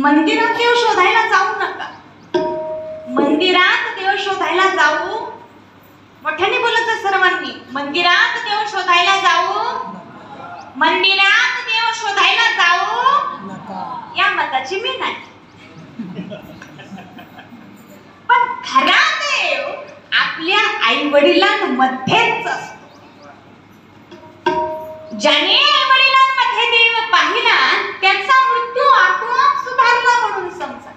मंदिरात देव शोधायला जाऊ नका. मंदिरात देव शोधायला जाऊ, मोठ्याने बोलायचं सर्वांनी. मंदिरात देव शोधायला जाऊ, मंदिरात देव शोधायला जाऊ नका. या मताची मी नाही. पण खरा देव आपल्या आई वडिलांमध्येच असतो. ज्याने आई वडिलांमध्ये देव पाहिला त्याचा मृत्यू आपोआप सुधारला म्हणून समजा.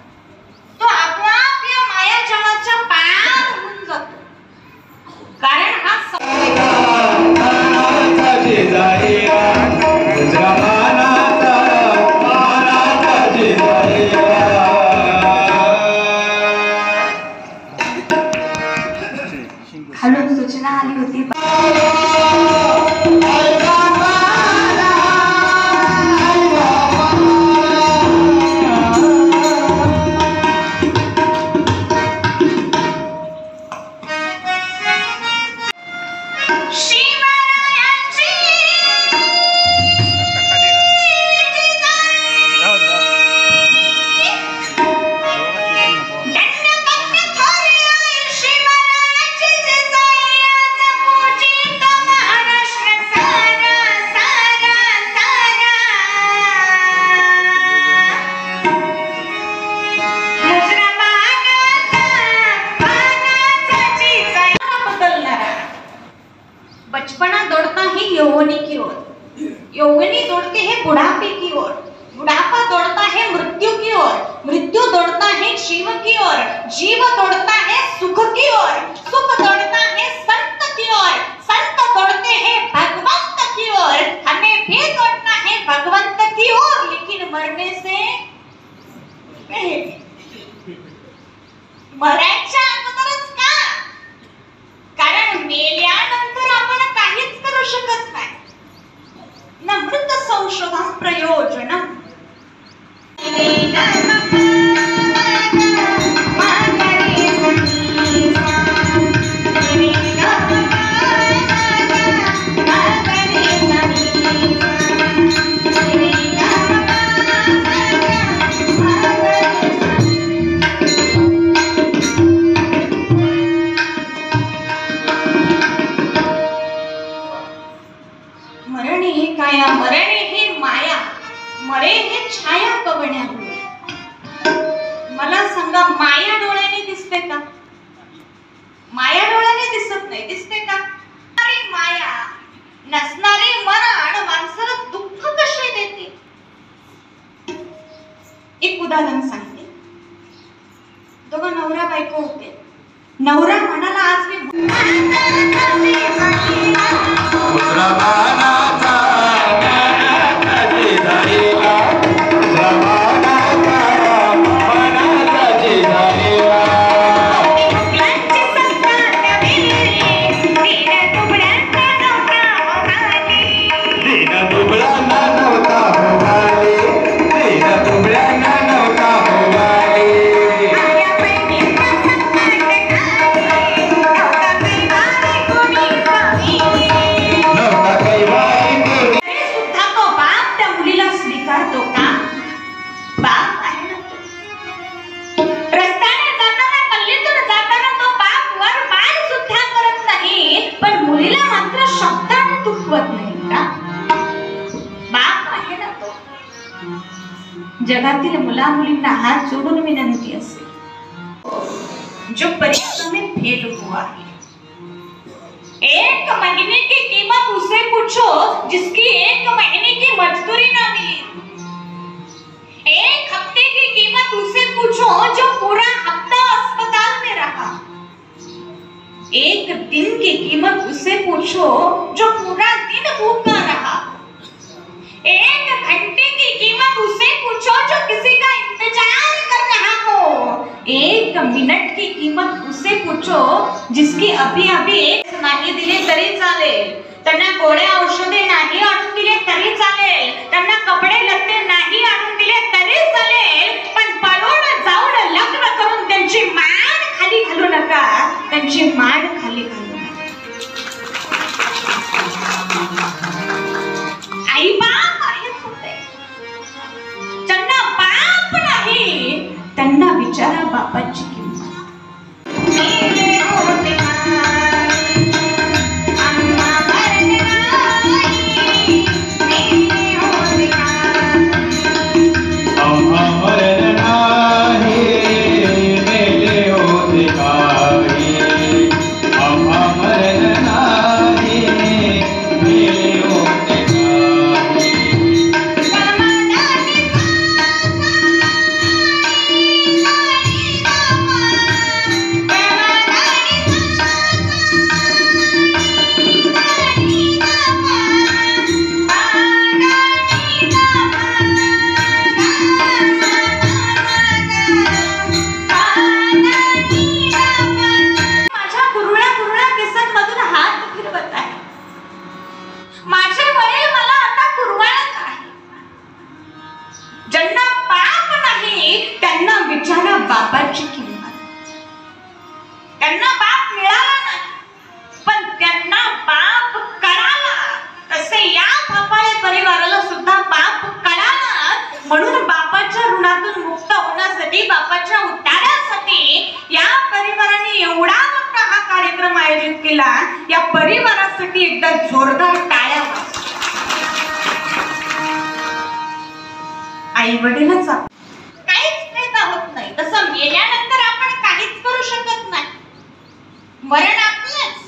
तो आपोआप या मायाजाळाच्या पार होऊन जातो. कारण हा खालून सूचना आली होती. बचपना दौड़ता है यौवनी की ओर, यौवनी दौड़ते है बुढ़ापे की ओर, बुढ़ापा दौड़ता है मृत्यु की ओर, मृत्यु दौड़ता है जीव की ओर, जीव दौड़ता है सुख की ओर, सुख दौड़ता है संत की ओर, संत दौड़ते हैं भगवंत की ओर. हमें भी दौड़ना है भगवंत की ओर, लेकिन मरने से मरायच्या अगोदरच का? कारण मेल्यानंतर आपण काहीच करू शकत नाही. न मृत संशोधन प्रयोजन. मरणे हे काया, मरणे हे माया, मरे हे छाया कवण्या होय. मला सांगा, माया डोळ्याने दिसते का? माया डोळ्याने दिसत नाही. दिसते का? अरे माया नसणारे मरण माणसाला दुःख कसे देते? एक उदाहरण सांगते. दोघं नवरा बायको होते. नवरा म्हणाला, आज मी मुलीला मात्र शब्दाने दुखवत नाही का? बाप आहे ना तो. जगातील मुला मुलींना हात जोडून विनंती असेल, जो परीक्षा में फेल हुआ है, 1 महीने की कीमत उसे पूछो जिसकी 1 महीने की मजदूरी ना मिली. 1 हफ्ते की कीमत उसे पूछो जो पूरा हफ्ता अस्पताल में रहा. 1 दिन की कीमत उसे पूछो जो पूरा दिन भूखा रहा. 1 घंटे की कीमत उसे पूछो जो किसी का इंतजार कर रहा हो. 1 मिनिट की कीमत उसे पूछो जिसकी अभी अभी एक नाही दिले तरी चालेल, त्यांना गोळ्या औषधे नाही आणून दिले तरी चालेल, त्यांना कपडे लत्ते नाही आणून दिले तरी चालेल, पण पळून जाऊन लग्न करून त्यांची मान खाली घालू नका, त्यांची मान खाली घालू नका. आई बाप आहेत होते, ज्यांना बाप नाही त्यांना विचारा बापाची किंमत. बापाची किंमत. त्यांना बाप मिळाला नाही, पण त्यांना बाप कळाला. तसे या बापाळे परिवाराला सुद्धा बाप कळाला. म्हणून बापाच्या ऋणातून मुक्त होण्यासाठी, बापाच्या उद्धारासाठी या परिवाराने एवढा मोठा हा कार्यक्रम आयोजित केला. या परिवारासाठी एकदा जोरदार टाळ्या. आई वडीलच तसं मेल्यानंतर आपण काहीच करू शकत नाही. मरण आपलंच,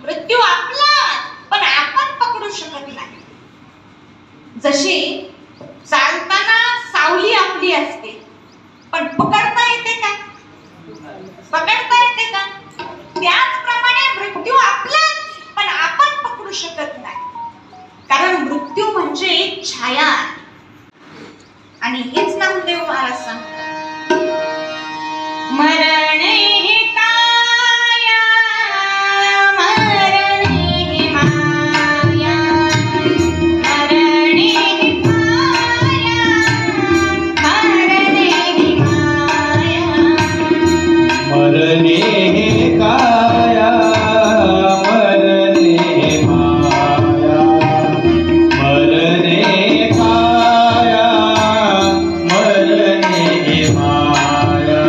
मृत्यू आपला, पण आपण पकडू शकत नाही. जशी चालताना सावली आपली असते, पण पकडता येते का? पकडता येते का? त्याचप्रमाणे मृत्यू आपलाच, पण आपण पकडू शकत नाही. कारण मृत्यू म्हणजे एक छाया. आणि हेच नामदेव महाराज सांगतात, मरण ही काया, मरण ही माया, मरण ही काया, मरण ही माया, मरण ही काया, मरण ही माया, मरण ही काया, मरण ही माया.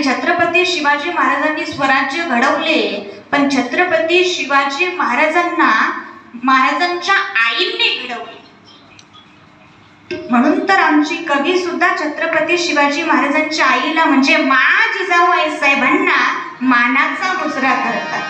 छत्रपती शिवाजी महाराजांनी स्वराज्य घडवले, पण छत्रपती शिवाजी महाराजांच्या आईंनी घडवले. म्हणून तर आमची कवी सुद्धा छत्रपती शिवाजी महाराजांच्या आईला म्हणजे मा जिजाऊ साहेबांना मानाचा मुजरा करतात.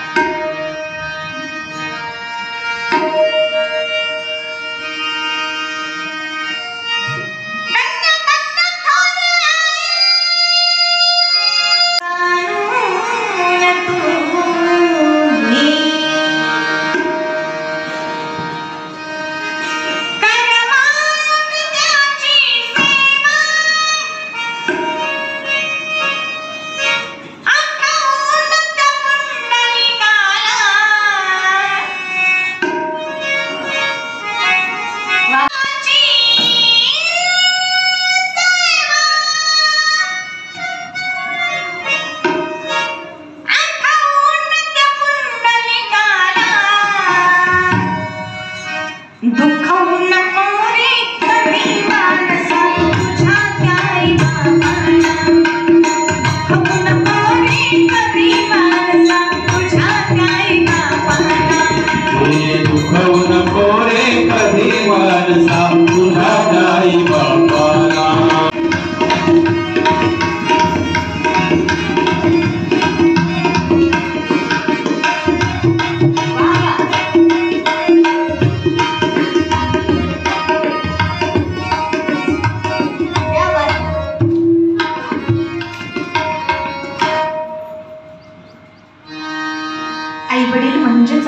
आई वडील म्हणजेच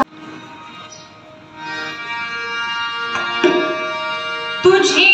तुझी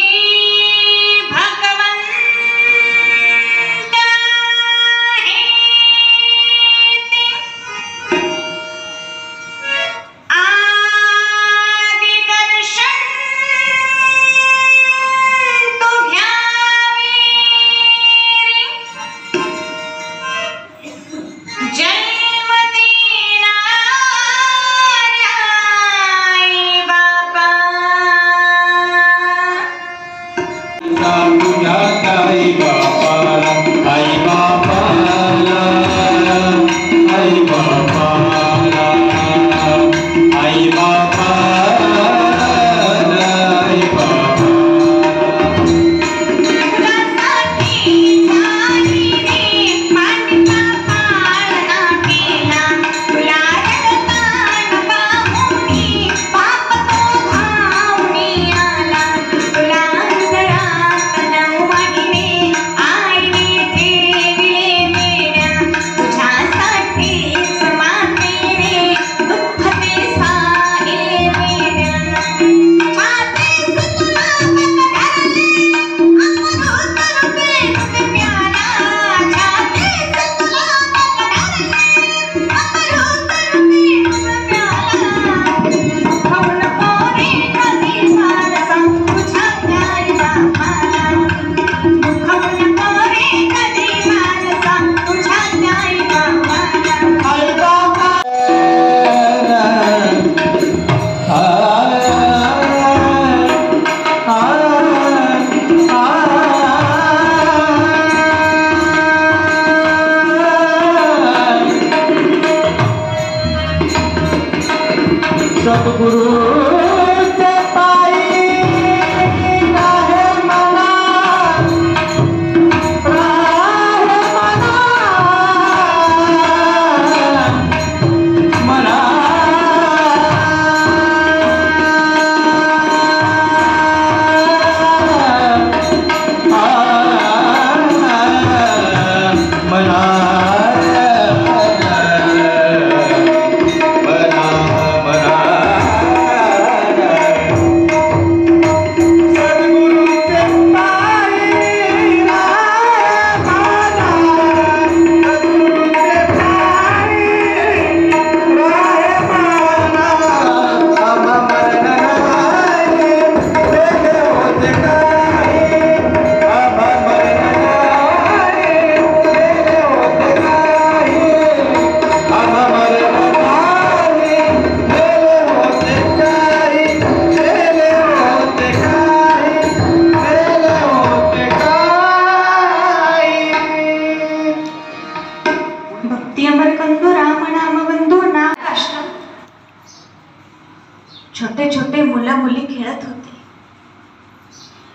छोटे छोटे मुलं मुली खेळत होते.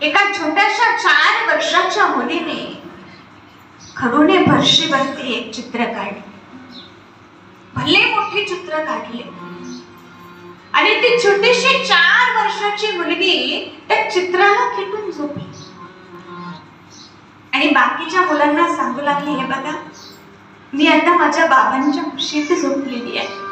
एका छोट्याशा 4 वर्षाच्या मुलीने खडूने फरशीवरती एक चित्र काढले. भले मोठे चित्र काढले आणि ती छोटीशी 4 वर्षाची मुलगी त्या चित्राला खेटून झोपली आणि बाकीच्या मुलांना सांगू लागली, हे बघा, मी आता माझ्या बाबांच्या कुशीत झोपलेली आहे.